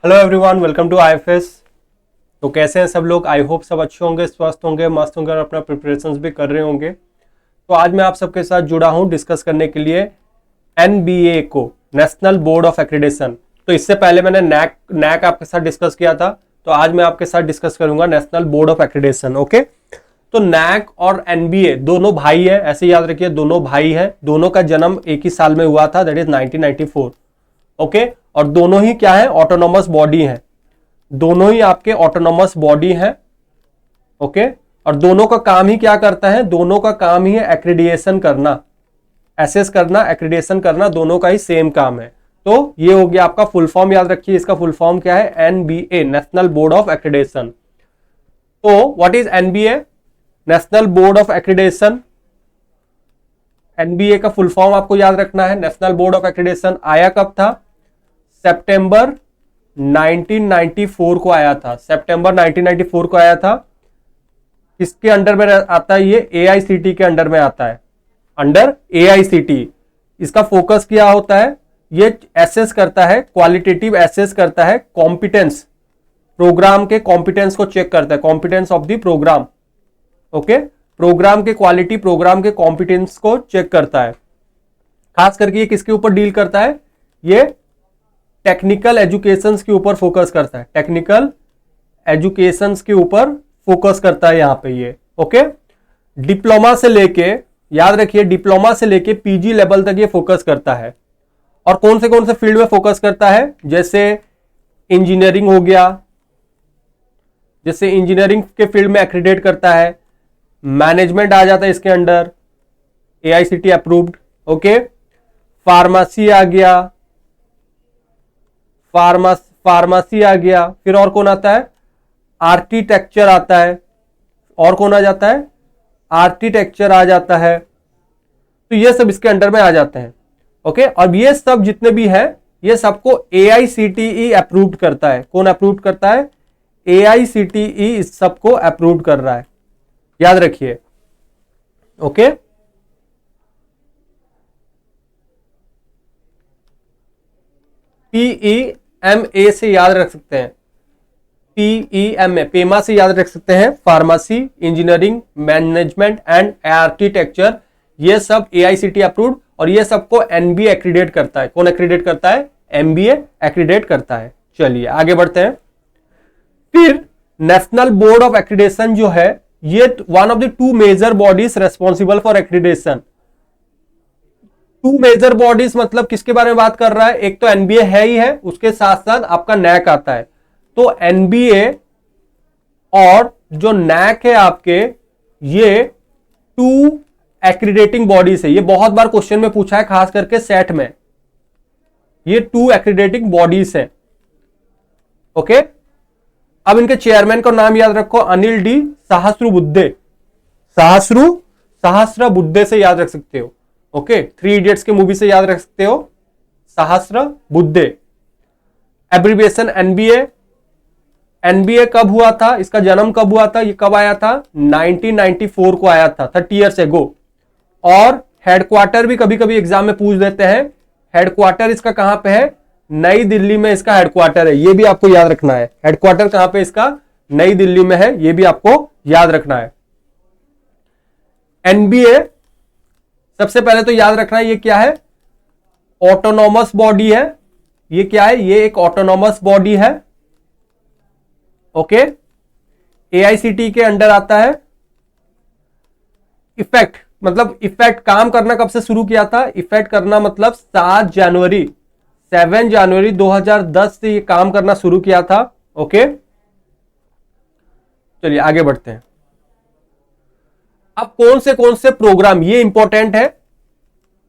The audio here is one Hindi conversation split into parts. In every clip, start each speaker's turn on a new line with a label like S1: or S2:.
S1: Hello everyone, welcome to IFS. तो कैसे हैं सब लोग? आई होप सब अच्छे होंगे, स्वस्थ होंगे, मस्त होंगे और अपना प्रिपरेशंस भी कर रहे होंगे। तो आज मैं आप सबके साथ जुड़ा हूं डिस्कस करने के लिए एनबीए को, नेशनल बोर्ड ऑफ एक्रीडेशन। तो इससे पहले मैंने नैक आपके साथ डिस्कस किया था, तो आज मैं आपके साथ डिस्कस करूंगा national board of accreditation. Okay, तो नैक और एनबीए दोनों भाई है, ऐसे याद रखिए, दोनों भाई है। दोनों का जन्म एक ही साल में हुआ था, दैट इज 1994। ओके, और दोनों ही क्या है? ऑटोनोमस बॉडी है। दोनों ही आपके ऑटोनोमस बॉडी है। ओके, और दोनों का काम ही क्या करता है? दोनों का काम ही है एक्रीडिएशन करना, एसेस करना, एक्रीडिएशन करना, दोनों का ही सेम काम है। तो ये हो गया आपका फुल फॉर्म, याद रखिए इसका फुल फॉर्म क्या है? NBA, national board of accreditation. तो what is NBA? National board of accreditation. NBA का फुल फॉर्म आपको याद रखना है, नेशनल बोर्ड ऑफ एक्रीडिएशन। आया कब था? सितंबर 1994 को आया था। सितंबर 1994 को आया था। किसके अंडर में आता है? ये एआईसीटी के अंडर में आता है, अंडर एआईसीटी। इसका फोकस क्या होता है? ये एसेस करता है, क्वालिटेटिव एसेस करता है, कॉम्पिटेंस, प्रोग्राम के कॉम्पिटेंस को चेक करता है, competence of the program. Okay, program के क्वालिटी, प्रोग्राम के कॉम्पिटेंस को चेक करता है। खास करके ये किसके ऊपर डील करता है? ये टेक्निकल एजुकेशंस के ऊपर फोकस करता है, टेक्निकल एजुकेशंस के ऊपर फोकस करता है यहां पे ये। ओके, डिप्लोमा से लेके, याद रखिए, डिप्लोमा से लेके पीजी लेवल तक ये फोकस करता है। और कौन से फील्ड में फोकस करता है? जैसे इंजीनियरिंग हो गया, जैसे इंजीनियरिंग के फील्ड में एक्रीडेट करता है। मैनेजमेंट आ जाता है इसके under, AICTE approved. Okay, pharmacy आ गया, फार्मेसी आ गया। फिर और कौन आता है? आर्किटेक्चर आता है। और कौन आ जाता है? आर्किटेक्चर आ जाता है। तो ये सब इसके अंडर में आ जाते हैं। ओके, अब ये सब जितने भी हैं, ये सबको एआईसीटीई अप्रूव्ड करता है। कौन अप्रूव्ड करता है? एआईसीटीई इस सबको अप्रूव्ड कर रहा है, याद रखिए। ओके, पीईएमए से याद रख सकते हैं, पीईएमए, पेमा से याद रख सकते हैं। Pharmacy, engineering, management and architecture, ये सब एआईसीटी अप्रूव्ड, और ये सबको एनबीए एक्रीडेट करता है। कौन एक्रीडेट करता है? एनबीए एक्रीडेट करता है। चलिए आगे बढ़ते हैं। फिर नेशनल बोर्ड ऑफ एक्रीडेशन जो है, ये one of the two major bodies responsible for accreditation. Two major bodies मतलब किसके बारे में बात कर रहा है? एक तो एनबीए है ही है, उसके साथ साथ आपका नैक आता है। तो एनबीए और जो नैक है आपके, ये टू एक्रीडेटिंग बॉडीज है। ये बहुत बार क्वेश्चन में पूछा है, खास करके सेट में। ये टू एक्रीडेटिंग बॉडीज है। ओके, अब इनके चेयरमैन का नाम याद रखो, अनिल डी सहस्रबुद्धे। सहस्रबुद्धे से याद रख सकते हो। ओके, 3 इडियट्स के मूवी से याद रख सकते हो, सहस्रबुद्धे। Abbreviation NBA. एनबीए कब हुआ था? इसका जन्म कब हुआ था? ये कब आया था? 1994 को आया था, 30 ईयर्स एगो। और हेडक्वार्टर भी कभी कभी एग्जाम में पूछ देते हैं। हेडक्वार्टर इसका कहां पे है? नई दिल्ली में इसका हेडक्वार्टर है, ये भी आपको याद रखना है। हेडक्वार्टर कहां पे इसका? नई दिल्ली में है, ये भी आपको याद रखना है। एनबीए सबसे पहले तो याद रखना है, ये क्या है? ऑटोनॉमस बॉडी है। ये क्या है? ये एक ऑटोनॉमस बॉडी है। ओके, एआईसीटी के अंडर आता है। इफेक्ट मतलब, इफेक्ट काम करना कब से शुरू किया था? इफेक्ट करना मतलब 7 जनवरी 2010 से ये काम करना शुरू किया था। ओके, चलिए आगे बढ़ते हैं। अब कौन से प्रोग्राम, ये इंपॉर्टेंट है,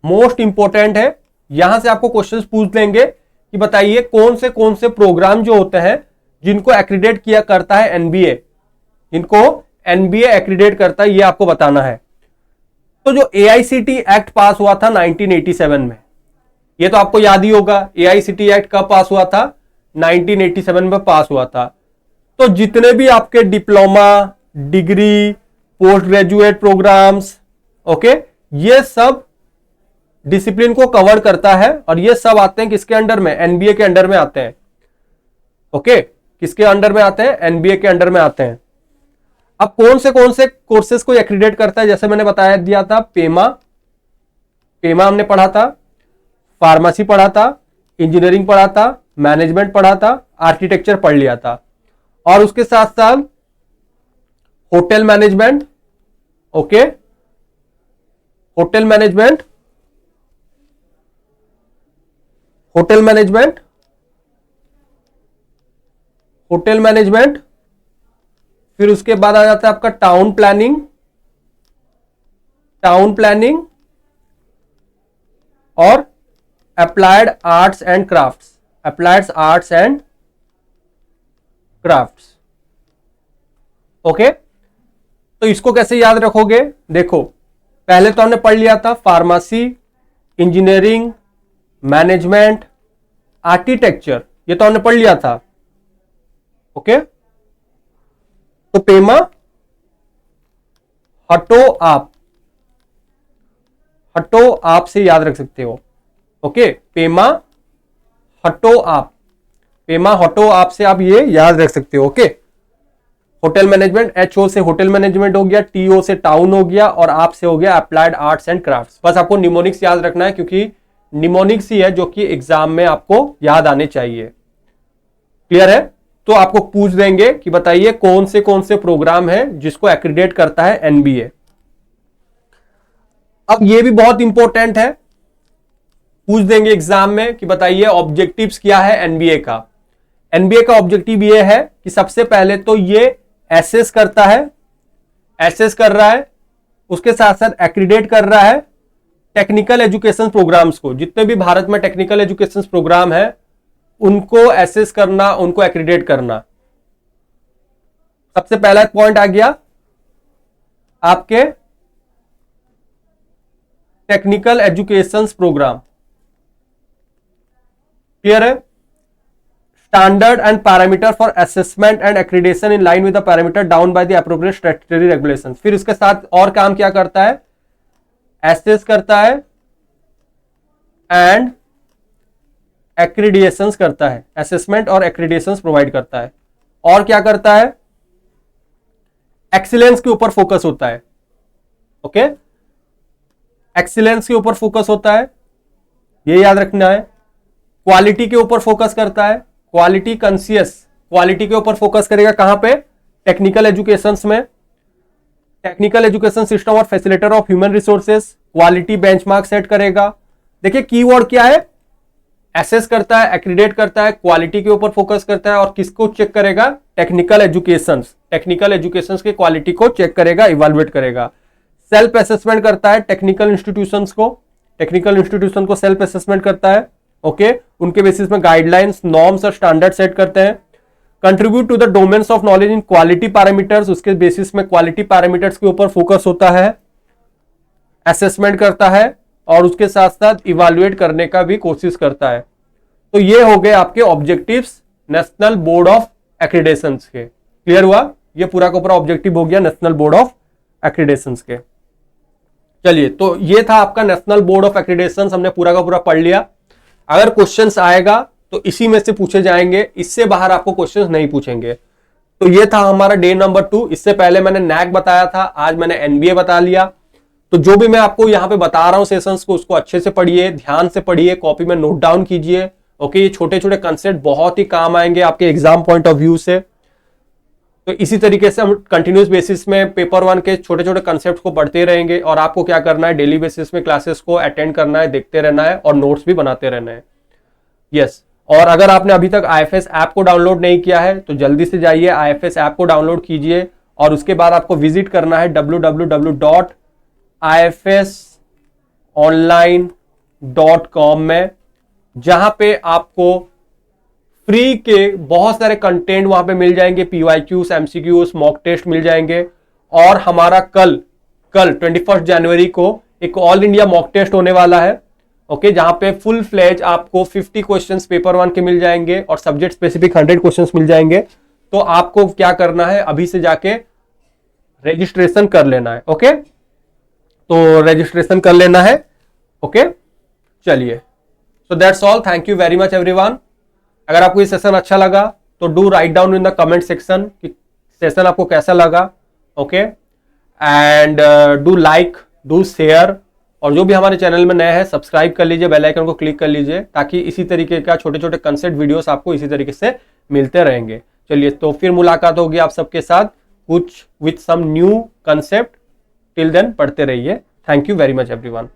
S1: मोस्ट इंपॉर्टेंट है। यहां से आपको क्वेश्चंस पूछ लेंगे कि बताइए कौन से प्रोग्राम जो होते हैं जिनको एक्रीडेट किया करता है एनबीए, जिनको एनबीए एक्रीडेट करता है, ये आपको बताना है। तो जो एआईसीटी एक्ट पास हुआ था 1987 में, ये तो आपको याद ही होगा। एआईसीटी एक्ट कब पास हुआ था? 1987 में पास हुआ था। तो जितने भी आपके diploma, degree, post graduate programs, okay, ये सब डिसिप्लिन को कवर करता है और ये सब आते हैं किसके अंडर में? एनबीए के अंडर में आते हैं। ओके, किसके अंडर में आते हैं? एनबीए के अंडर में आते हैं। अब कौन से कोर्सेज को एक्रीडेट करता है? जैसे मैंने बताया दिया था, पेमा हमने पढ़ा था, फार्मेसी पढ़ा था, इंजीनियरिंग पढ़ा था, मैनेजमेंट पढ़ा था, आर्किटेक्चर पढ़ लिया था, और उसके साथ साथ hotel management, okay, hotel management, फिर उसके बाद आ जाता है आपका टाउन प्लानिंग और applied arts and crafts. Okay, तो इसको कैसे याद रखोगे? देखो, पहले तो हमने पढ़ लिया था फार्मेसी, इंजीनियरिंग, मैनेजमेंट, आर्किटेक्चर, ये तो हमने पढ़ लिया था। ओके, तो पेमा, हटो आप से याद रख सकते हो। ओके, पेमा हटो आप से आप ये याद रख सकते हो। ओके, होटल मैनेजमेंट, HO से होटल मैनेजमेंट हो गया, TO से टाउन हो गया, और आप से हो गया अप्लाइड आर्ट्स एंड क्राफ्ट्स। बस आपको निमोनिक्स याद रखना है, क्योंकि निमोनिक्स ही है जो कि एग्जाम में आपको याद आने चाहिए। क्लियर है? तो आपको पूछ देंगे कि बताइए कौन से प्रोग्राम है जिसको एक्रीडेट करता है NBA। अब ये भी बहुत इंपॉर्टेंट है, पूछ देंगे एग्जाम में कि बताइए ऑब्जेक्टिव्स क्या है एनबीए का। एनबीए का ऑब्जेक्टिव ये है कि सबसे पहले तो ये एसेस कर रहा है, उसके साथ साथ एक्रीडेट कर रहा है टेक्निकल एजुकेशन प्रोग्राम्स को। जितने भी भारत में टेक्निकल एजुकेशन प्रोग्राम है उनको एसेस करना, उनको एक्रीडेट करना। सबसे पहला पॉइंट आ गया आपके टेक्निकल एजुकेशन प्रोग्राम। क्लियर है? Standard and parameter for assessment and accreditation in line with the parameter down by the appropriate statutory regulation. फिर इसके साथ और काम क्या करता है? एसेस करता है एंड एक्रीडिएशंस करता है, असेसमेंट और एक्रीडिएशंस प्रोवाइड करता है। और क्या करता है? एक्सीलेंस के ऊपर फोकस होता है। ओके, एक्सीलेंस के ऊपर फोकस होता है, ये याद रखना है। क्वालिटी के ऊपर फोकस करता है, क्वालिटी कॉन्शियस, क्वालिटी के ऊपर फोकस करेगा। कहां पे? टेक्निकल एजुकेशंस में। टेक्निकल एजुकेशन सिस्टम और facilitator of human resources, quality benchmark set करेगा। देखिए कीवर्ड क्या है? एसेस करता है, एक्रीडेट करता है, क्वालिटी के ऊपर फोकस करता है, और किसको चेक करेगा? टेक्निकल एजुकेशंस के क्वालिटी को चेक करेगा, इवैल्यूएट करेगा। सेल्फ असेसमेंट करता है टेक्निकल इंस्टीट्यूशंस को सेल्फ असेसमेंट करता है। ओके, उनके बेसिस में गाइडलाइंस, नॉर्म्स और स्टैंडर्ड सेट करते हैं। Contribute to the domains of knowledge in quality parameters, उसके बेसिस में क्वालिटी पैरामीटर्स के ऊपर फोकस होता है, असेसमेंट करता है, और उसके साथ साथ इवैल्यूएट करने का भी कोशिश करता है। तो ये हो गए आपके objectives national board of accreditation के। क्लियर हुआ? ये पूरा का पूरा ऑब्जेक्टिव हो गया नेशनल बोर्ड ऑफ एक्रीडेशन के। चलिए, तो ये था आपका नेशनल बोर्ड ऑफ एक्रीडेशन, हमने पूरा का पूरा पढ़ लिया। अगर क्वेश्चंस आएगा तो इसी में से पूछे जाएंगे, इससे बाहर आपको क्वेश्चंस नहीं पूछेंगे। तो ये था हमारा डे नंबर 2। इससे पहले मैंने नैक बताया था, आज मैंने एनबीए बता लिया। तो जो भी मैं आपको यहां पे बता रहा हूं सेशंस को, उसको अच्छे से पढ़िए, ध्यान से पढ़िए, कॉपी में नोट डाउन कीजिए। ओके, ये छोटे छोटे कंसेप्ट बहुत ही काम आएंगे आपके एग्जाम पॉइंट ऑफ व्यू से। तो इसी तरीके से हम कंटिन्यूस बेसिस में पेपर 1 के छोटे छोटे कंसेप्ट को पढ़ते रहेंगे, और आपको क्या करना है? डेली बेसिस में क्लासेस को अटेंड करना है, देखते रहना है, और नोट्स भी बनाते रहना है। यस, और अगर आपने अभी तक IFS ऐप को डाउनलोड नहीं किया है तो जल्दी से जाइए IFS ऐप को डाउनलोड कीजिए, और उसके बाद आपको विजिट करना है www.ifsonline.com में, जहां पे आपको फ्री के बहुत सारे कंटेंट वहां पे मिल जाएंगे, PYQs, MCQs, मॉक टेस्ट मिल जाएंगे। और हमारा कल 21 जनवरी को एक ऑल इंडिया मॉक टेस्ट होने वाला है। ओके, जहां पे फुल फ्लेज आपको 50 क्वेश्चंस पेपर 1 के मिल जाएंगे, और सब्जेक्ट स्पेसिफिक 100 क्वेश्चंस मिल जाएंगे। तो आपको क्या करना है? अभी से जाके रजिस्ट्रेशन कर लेना है। ओके, तो रजिस्ट्रेशन कर लेना है। ओके, चलिए, so that's all. Thank you very much everyone. अगर आपको ये सेशन अच्छा लगा तो do write down in the comment section कि सेशन आपको कैसा लगा, okay, and do like, do share, और जो भी हमारे चैनल में नए हैं सब्सक्राइब कर लीजिए, बेल आइकन को क्लिक कर लीजिए, ताकि इसी तरीके का छोटे छोटे कंसेप्ट वीडियोस आपको इसी तरीके से मिलते रहेंगे। चलिए, तो फिर मुलाकात होगी आप सबके साथ कुछ with some new concept. Till then पढ़ते रहिए। Thank you very much everyone.